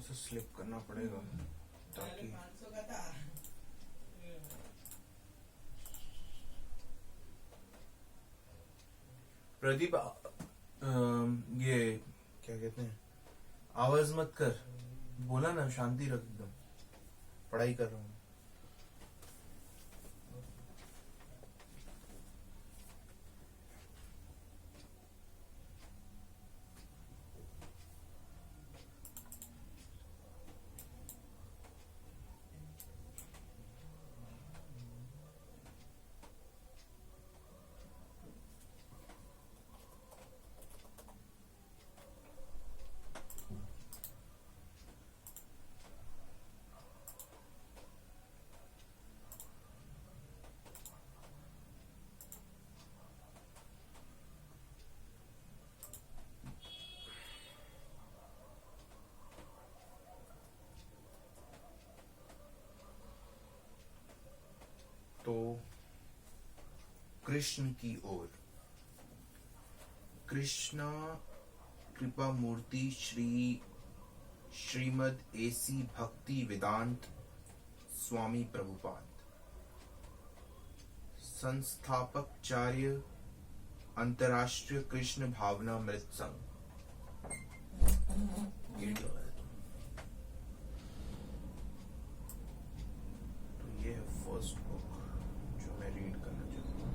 सा स्लिप करना पड़ेगा ताकि प्रदीप ये क्या कहते हैं, आवाज मत कर, बोला ना शांति रख, एकदम पढ़ाई कर रहा हूँ। तो कृष्ण की ओर, कृष्णा कृपा मूर्ति श्रीमद एसी भक्ति वेदांत स्वामी प्रभुपाद, संस्थापकचार्य अंतर्राष्ट्रीय कृष्ण भावना मृत संघ। तो ये है फर्स्ट बुक जो मैं रीड करना चाहता हूँ।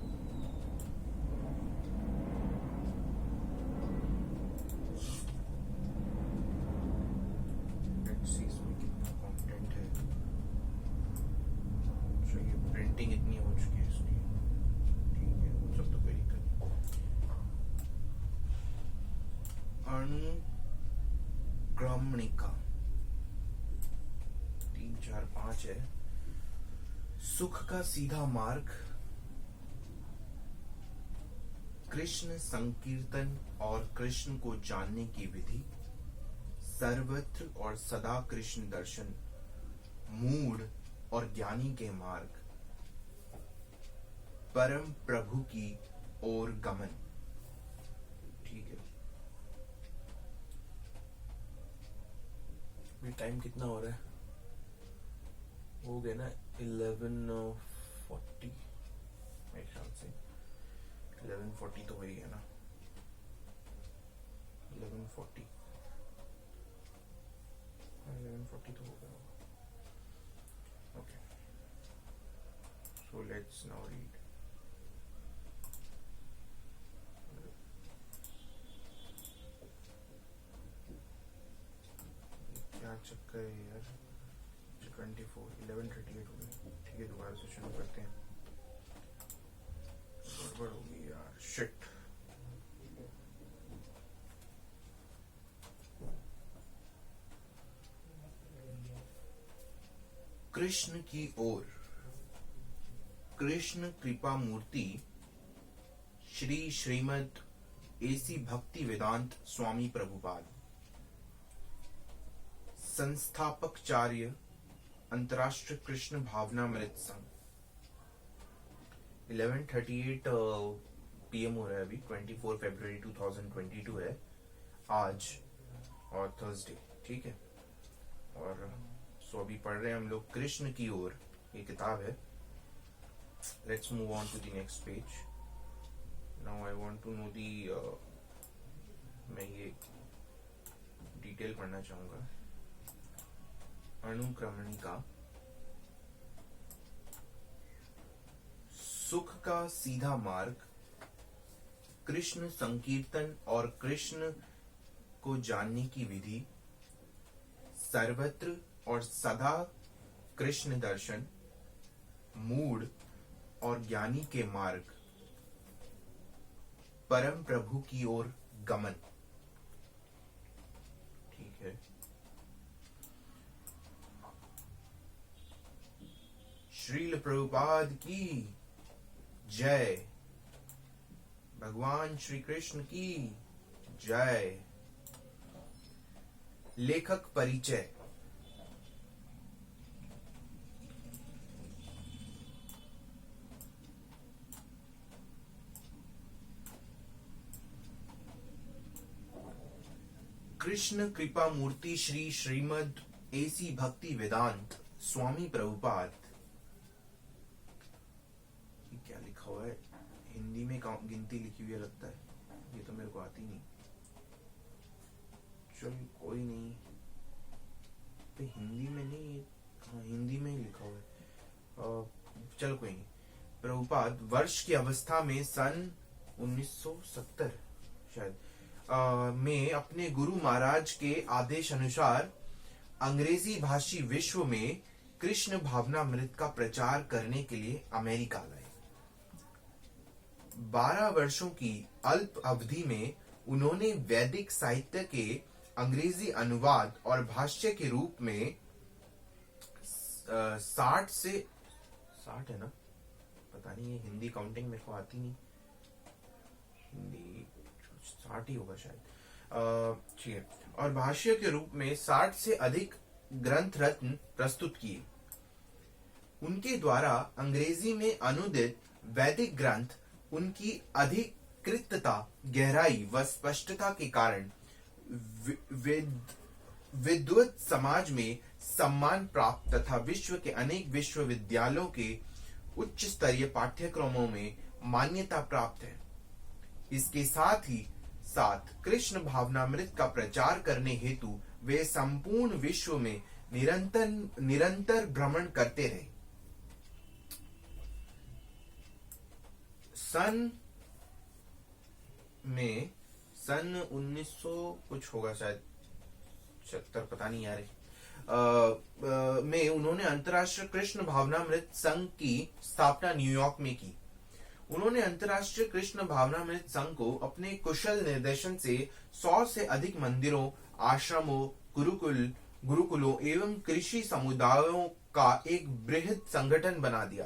लेट्स सी इसमें कितना कंटेंट है। तो ये प्रिंटिंग इतनी हो चुकी है इसलिए ठीक है, वो सब तो कोई दिक्कत नहीं। अनुक्रमणिका 3, 4, 5 है। सुख का सीधा मार्ग, कृष्ण संकीर्तन और कृष्ण को जानने की विधि, सर्वत्र और सदा कृष्ण दर्शन, मूढ़ और ज्ञानी के मार्ग, परम प्रभु की ओर गमन। ठीक है, ये टाइम कितना हो रहा है? हो गया ना 11:40 मेरे ख्याल से। 11:40 तो हो ही गया ना। 11:40 तो हो गया। Okay, so let's now read. क्या चक्कर है यार? 11:38 हो गई। ठीक है, दोबारा से शुरू करते हैं। गड़बड़ होगी यार, शिट। कृष्ण की ओर, कृष्ण कृपा मूर्ति श्रीमद एसी भक्ति वेदांत स्वामी प्रभुपाद, संस्थापकचार्य अंतर्राष्ट्रीय कृष्ण भावना मृत संघ। 11:38 PM हो रहा है अभी। 24 फरवरी 2022 है आज, और थर्सडे। ठीक है, और सो अभी पढ़ रहे हैं हम लोग कृष्ण की ओर। ये किताब है। Let's move on to the next page. Now I want to know the, मैं ये डिटेल पढ़ना चाहूंगा। अनुक्रमणिका, सुख का सीधा मार्ग, कृष्ण संकीर्तन और कृष्ण को जानने की विधि, सर्वत्र और सदा कृष्ण दर्शन, मूढ़ और ज्ञानी के मार्ग, परम प्रभु की ओर गमन। ठीक है, श्रील प्रभुपाद की जय, भगवान श्री कृष्ण की जय। लेखक परिचय। कृष्ण कृपा मूर्ति श्री श्रीमद एसी भक्ति वेदांत स्वामी प्रभुपाद। ये क्या लिखा हुआ है? हिंदी में गिनती लिखी हुई है लगता है, ये तो मेरे को आती नहीं। चल कोई नहीं, तो हिंदी में नहीं, हाँ हिंदी में ही लिखा हुआ है। चल कोई नहीं। प्रभुपाद वर्ष की अवस्था में सन 1970 शायद में अपने गुरु महाराज के आदेश अनुसार अंग्रेजी भाषी विश्व में कृष्ण भावनामृत का प्रचार करने के लिए अमेरिका गए। 12 वर्षों की अल्प अवधि में उन्होंने वैदिक साहित्य के अंग्रेजी अनुवाद और भाष्य के रूप में 60 है ना, पता नहीं, ये हिंदी काउंटिंग मेरे को आती नहीं, हिंदी 60 ही होगा शायद, ठीक है, और भाष्य के रूप में 60 से अधिक ग्रंथ रत्न प्रस्तुत किए। उनके द्वारा अंग्रेजी में अनुदित वैदिक ग्रंथ उनकी अधिकृतता, गहराई व स्पष्टता के कारण विद्वत समाज में सम्मान प्राप्त तथा विश्व के अनेक विश्वविद्यालयों के उच्च स्तरीय पाठ्यक्रमों में मान्यता प्राप्त है। इसके साथ ही साथ कृष्ण भावनामृत का प्रचार करने हेतु वे संपूर्ण विश्व में निरंतर भ्रमण करते रहे। सन 1900 कुछ होगा शायद, 76 पता नहीं यार, में उन्होंने अंतर्राष्ट्रीय कृष्ण भावनामृत संघ की स्थापना न्यूयॉर्क में की। उन्होंने अंतर्राष्ट्रीय कृष्ण भावनामृत संघ को अपने कुशल निर्देशन से 100 से अधिक मंदिरों, आश्रमों, गुरुकुलों एवं कृषि समुदायों का एक बृहद संगठन बना दिया।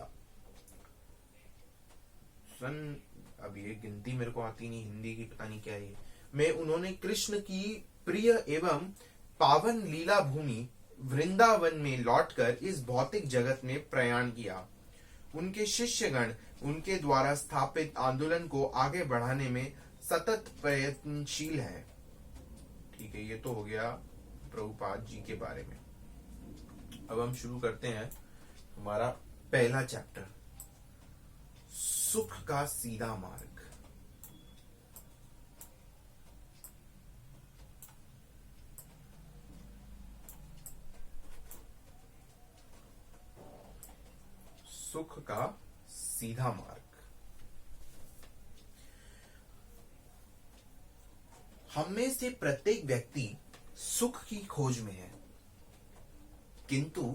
अब ये गिनती मेरे को आती नहीं, हिंदी की पता नहीं क्या है, में उन्होंने कृष्ण की प्रिय एवं पावन लीला भूमि वृंदावन में लौटकर इस भौतिक जगत में प्रयाण किया। उनके शिष्यगण उनके द्वारा स्थापित आंदोलन को आगे बढ़ाने में सतत प्रयत्नशील है। ठीक है, ये तो हो गया प्रभुपाद जी के बारे में। अब हम शुरू करते हैं हमारा पहला चैप्टर, सुख का सीधा मार्ग। सुख का सीधा मार्ग। हम में से प्रत्येक व्यक्ति सुख की खोज में है, किंतु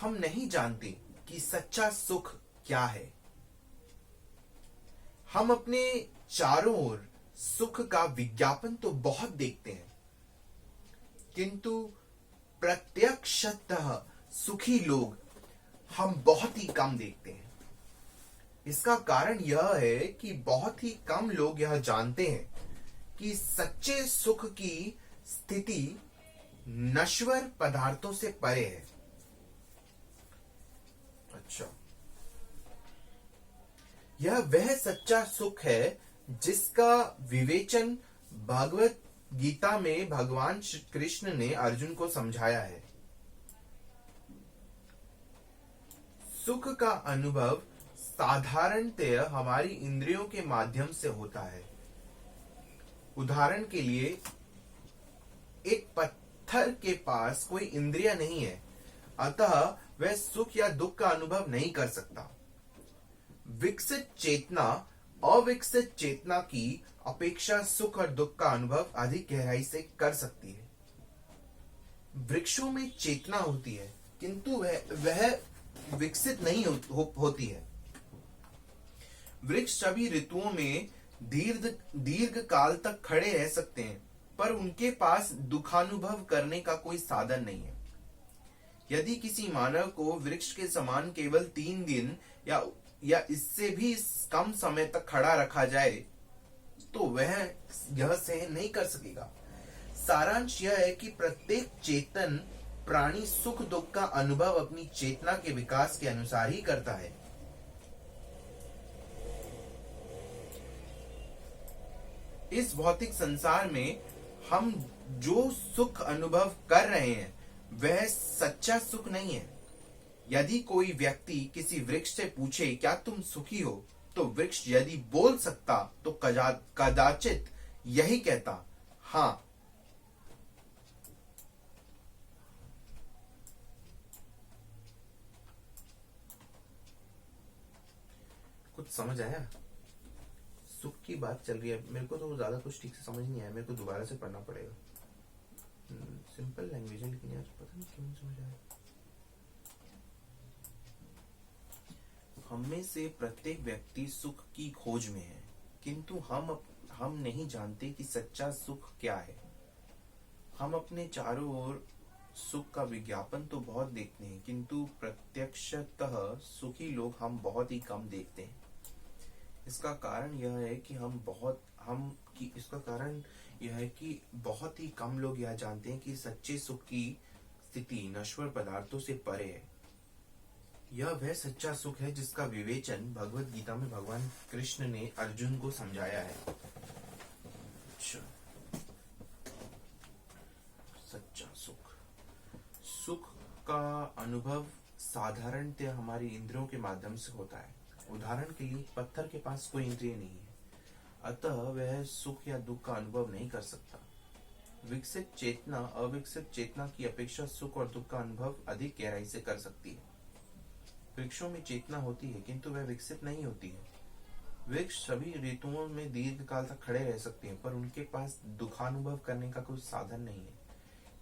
हम नहीं जानते कि सच्चा सुख क्या है। हम अपने चारों ओर सुख का विज्ञापन तो बहुत देखते हैं, किंतु प्रत्यक्षतः सुखी लोग हम बहुत ही कम देखते हैं। इसका कारण यह है कि बहुत ही कम लोग यह जानते हैं कि सच्चे सुख की स्थिति नश्वर पदार्थों से परे है। अच्छा, यह वह सच्चा सुख है जिसका विवेचन भगवत गीता में भगवान श्री कृष्ण ने अर्जुन को समझाया है। सुख का अनुभव साधारणतः हमारी इंद्रियों के माध्यम से होता है। उदाहरण के लिए, एक पत्थर के पास कोई इंद्रिय नहीं है, अतः वह सुख या दुख का अनुभव नहीं कर सकता। विकसित चेतना अविकसित चेतना की अपेक्षा सुख और दुख का अनुभव अधिक गहराई से कर सकती है। वृक्षों में चेतना होती है, किंतु वह विकसित नहीं होती है। वृक्ष सभी ऋतुओं में दीर्घ काल तक खड़े रह सकते हैं, पर उनके पास दुखानुभव करने का कोई साधन नहीं है। यदि किसी मानव को वृक्ष के समान केवल 3 दिन या इससे भी कम समय तक खड़ा रखा जाए, तो वह यह सहन नहीं कर सकेगा। सारांश यह है कि प्रत्येक चेतन प्राणी सुख दुख का अनुभव अपनी चेतना के विकास के अनुसार ही करता है। इस भौतिक संसार में हम जो सुख अनुभव कर रहे हैं वह सच्चा सुख नहीं है। यदि कोई व्यक्ति किसी वृक्ष से पूछे क्या तुम सुखी हो, तो वृक्ष यदि बोल सकता तो कदाचित यही कहता हाँ। कुछ समझ आया? सुख की बात चल रही है, मेरे को तो ज्यादा कुछ ठीक से समझ नहीं आया, मेरे को दोबारा से पढ़ना पड़ेगा। सिंपल लैंग्वेज है लेकिन यार पता नहीं क्यों नहीं समझ आया। हम में से प्रत्येक व्यक्ति सुख की खोज में है, किंतु हम नहीं जानते कि सच्चा सुख क्या है। हम अपने चारों ओर सुख का विज्ञापन तो बहुत देखते हैं, किंतु प्रत्यक्षतः सुखी लोग हम बहुत ही कम देखते हैं। इसका कारण यह है कि बहुत ही कम लोग यह जानते हैं कि सच्चे सुख की स्थिति नश्वर पदार्थों से परे है। यह वह सच्चा सुख है जिसका विवेचन भगवत गीता में भगवान कृष्ण ने अर्जुन को समझाया है। सच्चा सुख का अनुभव साधारणतः हमारी इंद्रियों के माध्यम से होता है। उदाहरण के लिए पत्थर के पास कोई इंद्रिय नहीं है, अतः वह सुख या दुख का अनुभव नहीं कर सकता। विकसित चेतना अविकसित चेतना की अपेक्षा सुख और दुख का अनुभव अधिक गहराई से कर सकती है। वृक्षों में चेतना होती है किंतु वह विकसित नहीं होती है। वृक्ष सभी ऋतुओं में दीर्घ काल तक खड़े रह सकते हैं, पर उनके पास दुखानुभव करने का कोई साधन नहीं है।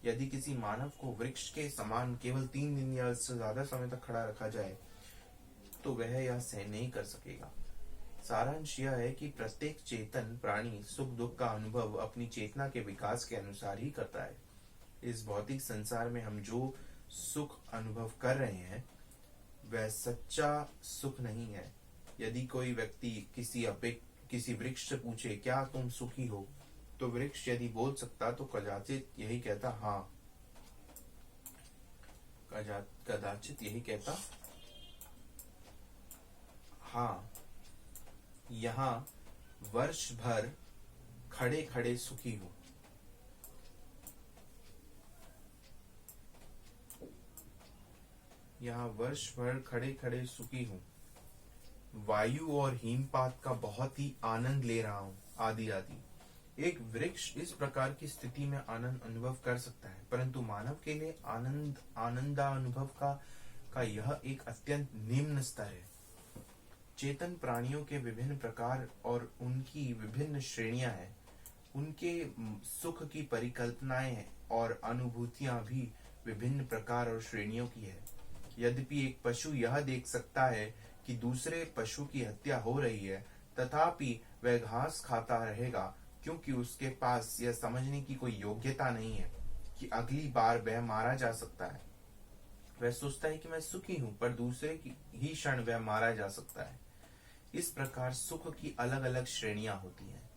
यदि किसी मानव को वृक्ष के समान केवल 3 दिन या इससे ज्यादा समय तक खड़ा रखा जाए तो वह यह सहन नहीं कर सकेगा। सारांश यह है कि प्रत्येक चेतन प्राणी सुख दुख का अनुभव अपनी चेतना के विकास के अनुसार ही करता है। इस भौतिक संसार में हम जो सुख अनुभव कर रहे हैं वह सच्चा सुख नहीं है। यदि कोई व्यक्ति किसी वृक्ष से पूछे क्या तुम सुखी हो, तो वृक्ष यदि बोल सकता तो कदाचित यही कहता हाँ। कदाचित यही कहता हाँ। यहाँ वर्ष भर खड़े खड़े सुखी हूं। यहाँ वर्ष भर खड़े खड़े सुखी हूँ। वायु और हिमपात का बहुत ही आनंद ले रहा हूँ आदि आदि। एक वृक्ष इस प्रकार की स्थिति में आनंद अनुभव कर सकता है, परंतु मानव के लिए आनंदानुभव का यह एक अत्यंत निम्न स्तर है। चेतन प्राणियों के विभिन्न प्रकार और उनकी विभिन्न श्रेणियां हैं। उनके सुख की परिकल्पनाएं और अनुभूतियां भी विभिन्न प्रकार और श्रेणियों की है। यद्यपि एक पशु यह देख सकता है कि दूसरे पशु की हत्या हो रही है, तथापि वह घास खाता रहेगा, क्योंकि उसके पास यह समझने की कोई योग्यता नहीं है कि अगली बार वह मारा जा सकता है। वह सोचता है कि मैं सुखी हूं, पर दूसरे ही क्षण वह मारा जा सकता है। इस प्रकार सुख की अलग अलग श्रेणियां होती हैं,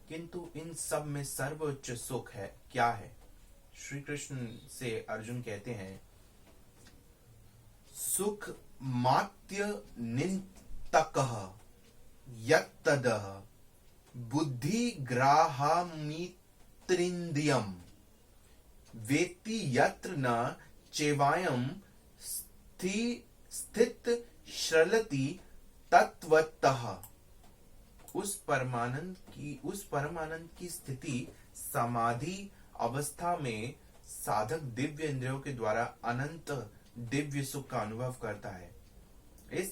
किंतु इन सब में सर्वोच्च सुख है क्या है? श्री कृष्ण से अर्जुन कहते हैं, सुख मात्य निन्तकः यत्तदः बुद्धि ग्राहामित्रिन्द्रियम् वेत्ति यत्र न चैवायं स्थित श्रलति तत्वतः। उस परमानंद की स्थिति समाधि अवस्था में साधक दिव्य इंद्रियों के द्वारा अनंत दिव्य सुख का अनुभव करता है। इस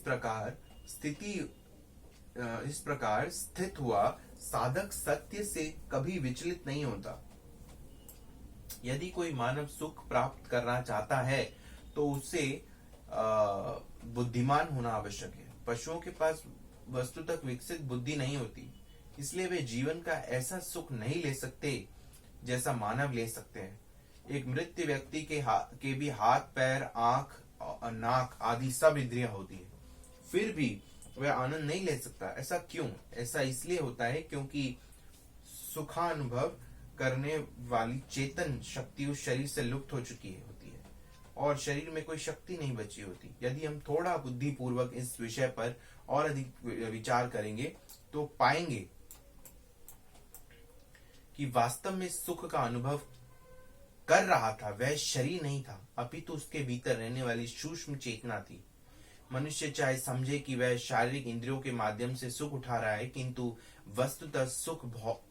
प्रकार स्थित हुआ साधक सत्य से कभी विचलित नहीं होता। यदि कोई मानव सुख प्राप्त करना चाहता है तो उसे बुद्धिमान होना आवश्यक है। पशुओं के पास वस्तु तक विकसित बुद्धि नहीं होती, इसलिए वे जीवन का ऐसा सुख नहीं ले सकते जैसा मानव ले सकते हैं। एक मृत व्यक्ति के भी हाथ पैर आंख नाक आदि सब इंद्रियां होती है, फिर भी वह आनंद नहीं ले सकता। ऐसा क्यों? ऐसा इसलिए होता है क्योंकि सुखानुभव करने वाली चेतन शक्ति उस शरीर से लुप्त हो चुकी होती है और शरीर में कोई शक्ति नहीं बची होती। यदि हम थोड़ा बुद्धि पूर्वक इस विषय पर और अधिक विचार करेंगे तो पाएंगे कि वास्तव में सुख का अनुभव कर रहा था वह शरीर नहीं था, अपितु उसके भीतर रहने वाली सूक्ष्म चेतना थी। मनुष्य चाहे समझे कि वह शारीरिक इंद्रियों के माध्यम से सुख उठा रहा है, किंतु वस्तुतः सुख भोक्ता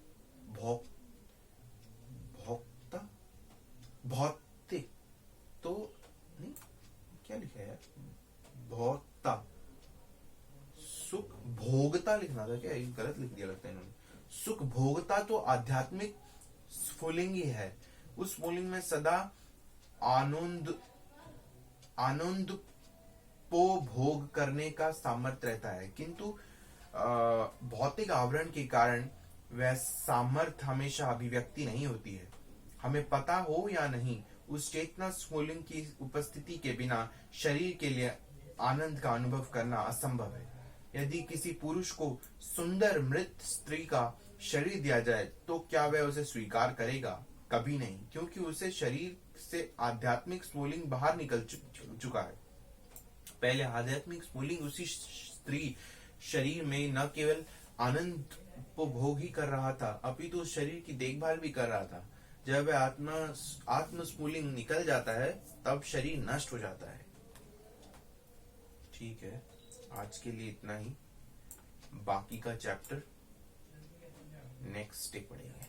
भौतिक तो नहीं, क्या लिखा है, भोक्ता, सुख भोगता लिखना था क्या, गलत लिख दिया लगता है इन्होंने। सुख भोगता तो आध्यात्मिक स्फुलिंग ही है। उस स्फुलिंग में सदा आनंद आनंद को भोग करने का सामर्थ्य रहता है, किंतु भौतिक आवरण के कारण वह सामर्थ्य हमेशा अभिव्यक्ति नहीं होती है। हमें पता हो या नहीं, उस चेतना स्फुलिंग की उपस्थिति के बिना शरीर के लिए आनंद का अनुभव करना असंभव है। यदि किसी पुरुष को सुंदर मृत स्त्री का शरीर दिया जाए तो क्या वह उसे स्वीकार करेगा? कभी नहीं, क्योंकि उसे शरीर से आध्यात्मिक स्फुलिंग बाहर निकल चुका है। पहले आध्यात्मिक स्फुलिंग उसी स्त्री शरीर में न केवल आनंद उपभोग ही कर रहा था, अपितु उस शरीर की देखभाल भी कर रहा था। जब वह आत्म स्फुलिंग निकल जाता है तब शरीर नष्ट हो जाता है। ठीक है, आज के लिए इतना ही। बाकी का चैप्टर नेक्स्ट डे पढ़ेंगे।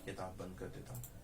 किताब बंद कर देता हूँ।